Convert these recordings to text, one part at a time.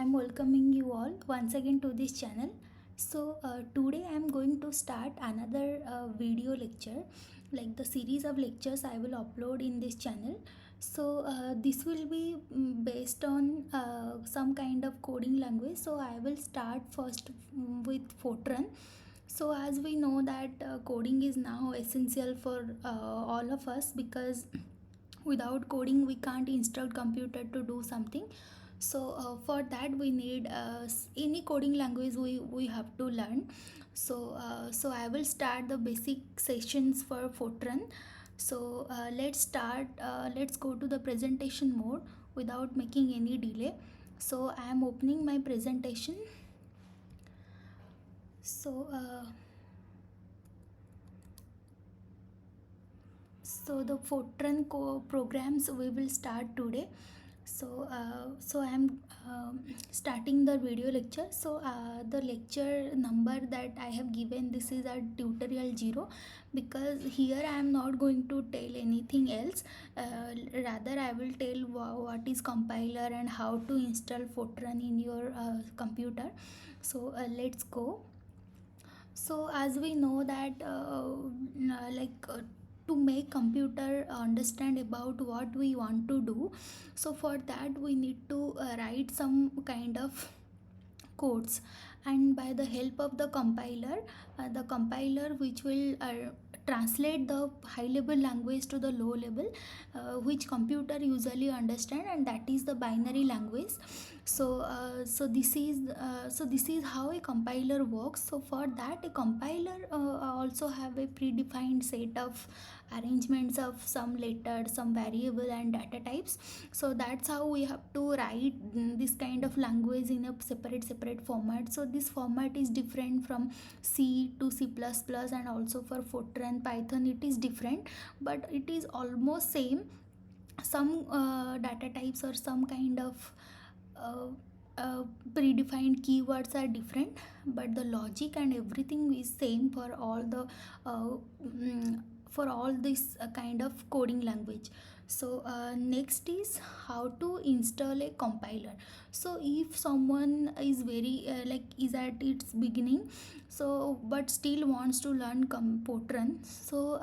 I'm welcoming you all once again to this channel. Today I'm going to start another video lecture, like the series of lectures I will upload in this channel. This will be based on some kind of coding language. So, I will start first with Fortran. So, as we know that coding is now essential for all of us, because without coding we can't install computer to do something. For that we need any coding language we have to learn. So I will start the basic sessions for Fortran. Let's start. Let's go to the presentation mode without making any delay. So I am opening my presentation. So uh, so the Fortran programs we will start today. So I am starting the video lecture. The lecture number that I have given, this is a tutorial 0, because here I am not going to tell anything else. Rather I will tell what is compiler and how to install Fortran in your computer. Let's go. So as we know that to make computer understand about what we want to do, so for that we need to write some kind of codes, and by the help of the compiler which will translate the high level language to the low level, which computer usually understand, and that is the binary language. So this is how a compiler works. So for that, a compiler also have a predefined set of arrangements of some letters, some variable and data types. So that's how we have to write this kind of language in a separate format. So this format is different from C to C++, and also for Fortran, Python it is different, but it is almost same. Some data types or some kind of uh, predefined keywords are different, but the logic and everything is same for all the uh, for all this kind of coding language. Next is how to install a compiler. So if someone is very is at its beginning, so but still wants to learn Fortran, so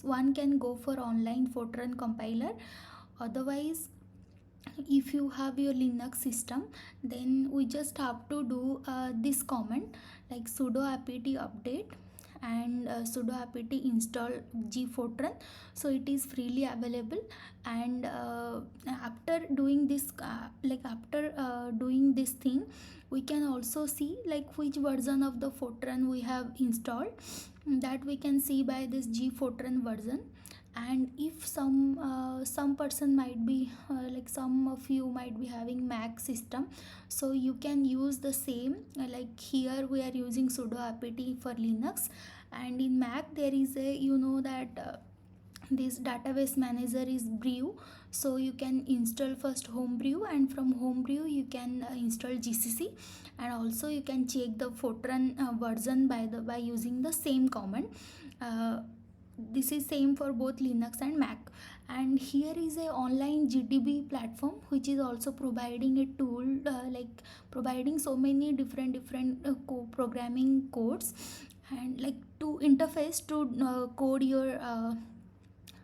one can go for online Fortran compiler. Otherwise, if you have your Linux system, then we just have to do this command, like sudo apt update and sudo apt install gfortran. So it is freely available, and after doing this doing this thing, we can also see like which version of the Fortran we have installed. That we can see by this gfortran version. And if some person might be some of you might be having Mac system, so you can use the same. Like here we are using sudo apt for Linux, and in Mac there is a, you know that this database manager is brew. So you can install first homebrew, and from homebrew you can install GCC, and also you can check the Fortran version by using the same command. uh, this is same for both Linux and Mac. And here is a online GDB platform which is also providing a tool, providing so many different programming codes, and like to interface to code your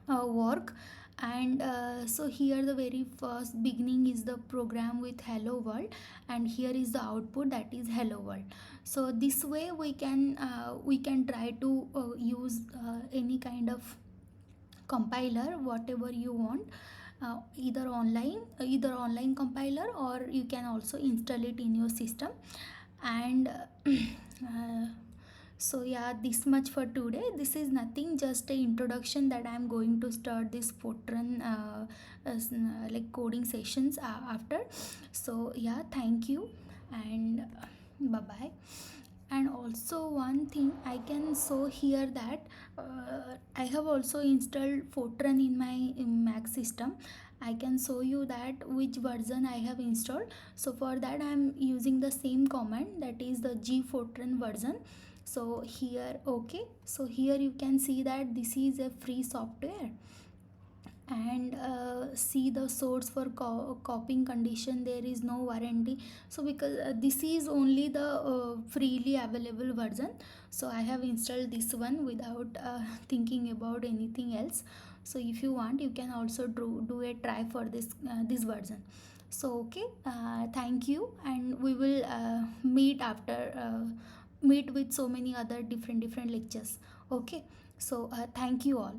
work. And so here the very first beginning is the program with hello world, and here is the output, that is hello world. So this way we can try to use any kind of compiler whatever you want, either online compiler, or you can also install it in your system. And so yeah, this much for today. This is nothing, just a introduction that I am going to start this Fortran coding sessions after. So yeah, thank you, and bye bye. And also one thing I can show here, that I have also installed Fortran in my Mac system. I can show you that which version I have installed. So for that I am using the same command, that is the gfortran version. So here, okay, so here you can see that this is a free software, and see the source for copying condition, there is no warranty. So because this is only the freely available version, so I have installed this one without thinking about anything else. So if you want, you can also do a try for this version. So okay, thank you, and we will meet after meet with so many other different lectures. Okay, so thank you all.